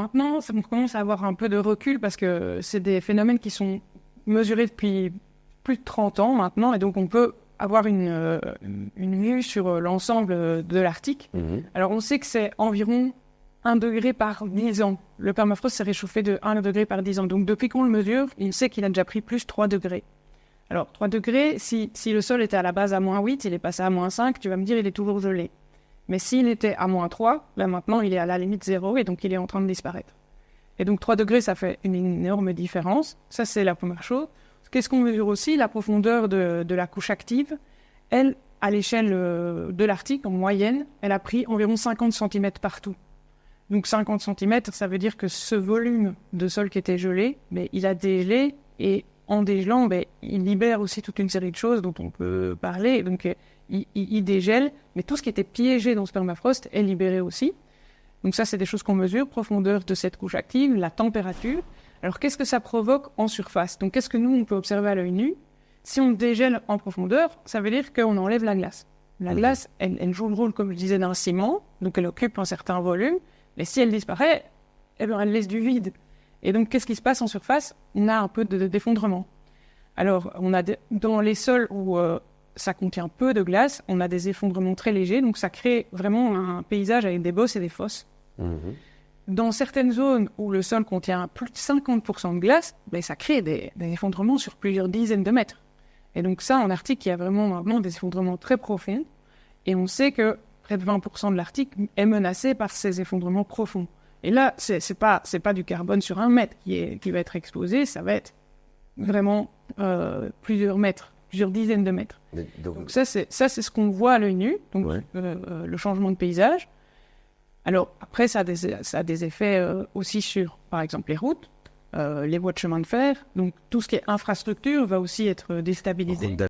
Maintenant, on commence à avoir un peu de recul parce que c'est des phénomènes qui sont mesurés depuis plus de 30 ans maintenant, et donc on peut avoir une vue sur l'ensemble de l'Arctique. Alors on sait que c'est environ 1 degré par 10 ans. Le permafrost s'est réchauffé de 1 degré par 10 ans. Donc depuis qu'on le mesure, on sait qu'il a déjà pris plus 3 degrés. Alors 3 degrés, si le sol était à la base à -8, il est passé à -5, tu vas me dire il est toujours gelé. Mais s'il était à -3, là maintenant il est à la limite 0 et donc il est en train de disparaître. Et donc 3 degrés, ça fait une énorme différence. Ça, c'est la première chose. Qu'est-ce qu'on mesure aussi? La profondeur de la couche active. Elle, à l'échelle de l'Arctique, en moyenne, elle a pris environ 50 cm partout. Donc 50 cm, ça veut dire que ce volume de sol qui était gelé, il a dégelé, et en dégelant, il libère aussi toute une série de choses dont on peut parler. Donc il dégèle, mais tout ce qui était piégé dans ce permafrost est libéré aussi. Donc ça, c'est des choses qu'on mesure, profondeur de cette couche active, la température. Alors qu'est-ce que ça provoque en surface? Donc qu'est-ce que nous, on peut observer à l'œil nu? Si on dégèle en profondeur, ça veut dire qu'on enlève la glace. La glace, elle joue le rôle, comme je disais, d'un ciment, donc elle occupe un certain volume, mais si elle disparaît, elle laisse du vide. Et donc qu'est-ce qui se passe en surface? On a un peu d'effondrement. Alors on a dans les sols où ça contient peu de glace, on a des effondrements très légers, donc ça crée vraiment un paysage avec des bosses et des fosses. Dans certaines zones où le sol contient plus de 50% de glace, ça crée des effondrements sur plusieurs dizaines de mètres. Et donc ça, en Arctique, il y a vraiment des effondrements très profonds. Et on sait que près de 20% de l'Arctique est menacé par ces effondrements profonds. Et là, c'est pas du carbone sur 1 mètre qui va être explosé, ça va être vraiment plusieurs mètres, plusieurs dizaines de mètres. Donc ça, c'est ce qu'on voit à l'œil nu, donc le changement de paysage. Alors après, ça a des effets aussi sur, par exemple, les routes, les voies de chemin de fer. Donc tout ce qui est infrastructure va aussi être déstabilisé.